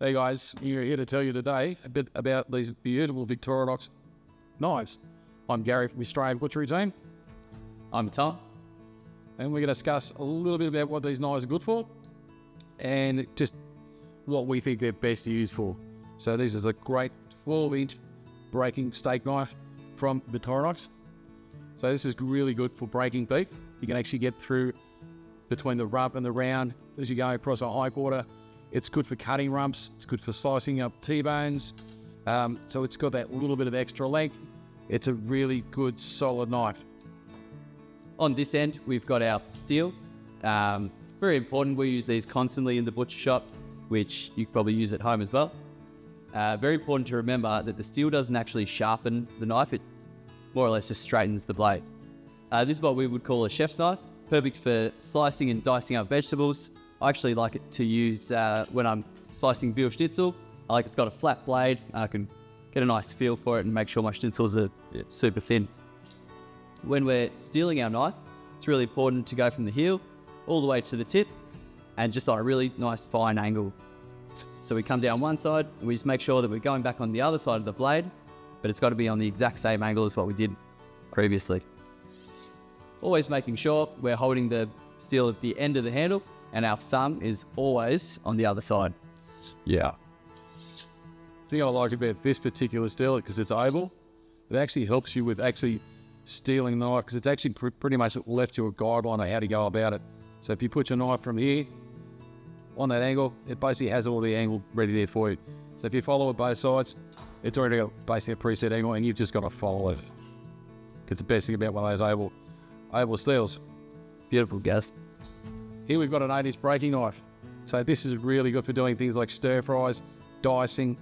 Hey guys, we're here to tell you today a bit about these beautiful Victorinox knives. I'm Gary from the Australian Butchery Team. I'm Tom. And we're going to discuss a little bit about what these knives are good for and just what we think they're best used for. So this is a great 12-inch breaking steak knife from Victorinox. So this is really good for breaking beef. You can actually get through between the rump and the round as you go across a high quarter. It's good for cutting rumps. It's good for slicing up T-bones. So it's got that little bit of extra length. It's a really good, solid knife. On this end, we've got our steel. Very important. We use these constantly in the butcher shop, which you probably use at home as well. Very important to remember that the steel doesn't actually sharpen the knife. It more or less just straightens the blade. This is what we would call a chef's knife. Perfect for slicing and dicing up vegetables. I actually like it to use when I'm slicing veal schnitzel. I like it's got a flat blade. I can get a nice feel for it and make sure my schnitzels are super thin. When we're steeling our knife, it's really important to go from the heel all the way to the tip and just on a really nice fine angle. So we come down one side and we just make sure that we're going back on the other side of the blade, but it's got to be on the exact same angle as what we did previously. Always making sure we're holding the steel at the end of the handle and our thumb is always on the other side. Yeah. The thing I like about this particular steel, because it's oval, it actually helps you with actually steeling the knife, because it's actually pretty much left you a guideline of how to go about it. So if you put your knife from here on that angle, it basically has all the angle ready there for you. So if you follow it both sides, it's already got basically a preset angle and you've just got to follow it. It's the best thing about one of those oval steels. Beautiful, guys. Here we've got an 8-inch breaking knife. So this is really good for doing things like stir fries, dicing.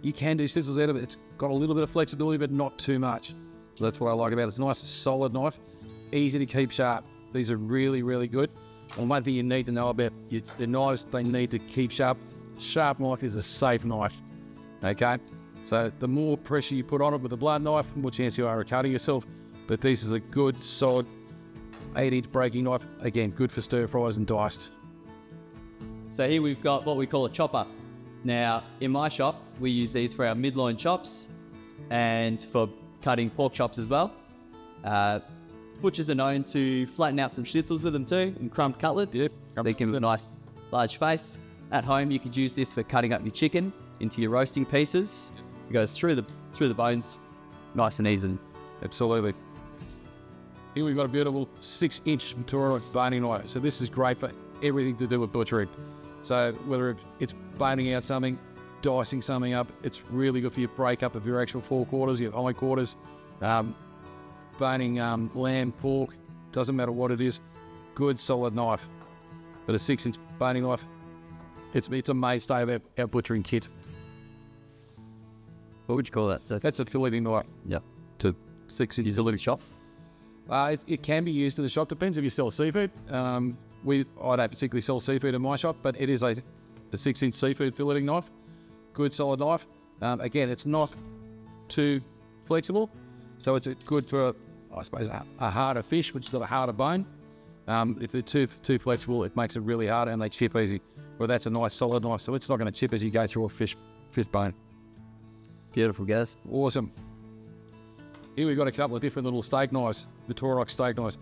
You can do sizzles out of it. It's got a little bit of flexibility, but not too much. So that's what I like about it. It's a nice, solid knife, easy to keep sharp. These are really, really good. And one thing you need to know about the knives, they need to keep sharp. Sharp knife is a safe knife, okay? So the more pressure you put on it with a blunt knife, the more chance you are of cutting yourself. But this is a good, solid 8-inch breaking knife. Again, good for stir fries and diced. So here we've got what we call a chopper. Now, in my shop, we use these for our midloin chops and for cutting pork chops as well. Butchers are known to flatten out some schnitzels with them too, and crumbed cutlets. Yep. They give them a nice large face. At home, you could use this for cutting up your chicken into your roasting pieces. It goes through the bones, nice and easy. Absolutely. Here we've got a beautiful 6-inch Victorinox boning knife. So this is great for everything to do with butchering. So whether it's boning out something, dicing something up, it's really good for your breakup of your actual forequarters, your hindquarters, boning lamb, pork, doesn't matter what it is, good solid knife. But a 6-inch boning knife, it's a mainstay of our butchering kit. What would you call that? So That's a filleting knife. yeah. To 6-inch Utility shop. It can be used in the shop, depends if you sell seafood. I don't particularly sell seafood in my shop, but it is a 6-inch seafood filleting knife. Good solid knife. Again, it's not too flexible, so it's good for, I suppose, a harder fish, which has got a harder bone. If they're too flexible, it makes it really hard and they chip easy. Well, that's a nice solid knife, so it's not going to chip as you go through a fish bone. Beautiful, guys. Awesome. Here we've got a couple of different little steak knives, Victorinox steak knives.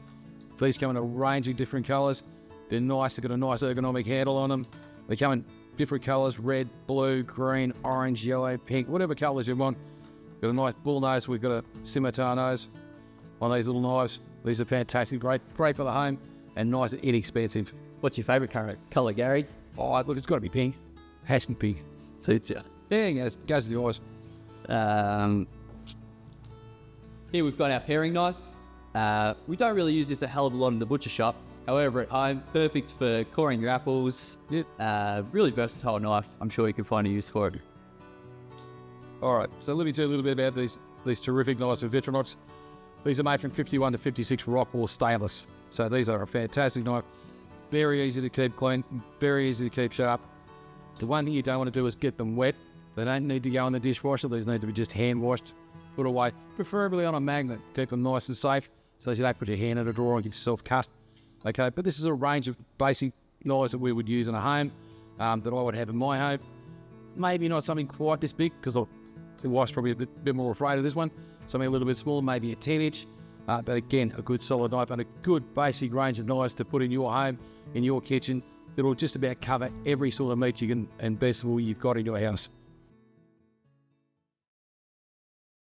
These come in a range of different colours. They're nice, they've got a nice ergonomic handle on them. They come in different colours, red, blue, green, orange, yellow, pink, whatever colours you want. Got a nice bull nose, we've got a scimitar nose on these little knives. These are fantastic, great for the home and nice and inexpensive. What's your favourite colour, Gary? Oh, look, it's got to be pink. Has to be pink. Suits you. Yeah, it goes to the eyes. Here we've got our paring knife. We don't really use this a hell of a lot in the butcher shop. However, at home, perfect for coring your apples. Yep. Really versatile knife. I'm sure you can find a use for it. All right, so let me tell you a little bit about these terrific knives from Victorinox. These are made from 51 to 56 Rockwall stainless. So these are a fantastic knife. Very easy to keep clean, very easy to keep sharp. The one thing you don't want to do is get them wet. They don't need to go in the dishwasher. These need to be just hand washed, put away, preferably on a magnet. Keep them nice and safe so you don't put your hand in a drawer and get yourself cut. Okay, but this is a range of basic knives that we would use in a home, that I would have in my home. maybe not something quite this big, because the wife's probably a bit more afraid of this one. Something a little bit smaller, maybe a 10-inch. But again, a good solid knife and a good basic range of knives to put in your home, in your kitchen, that will just about cover every sort of meat you can and vegetable you've got in your house.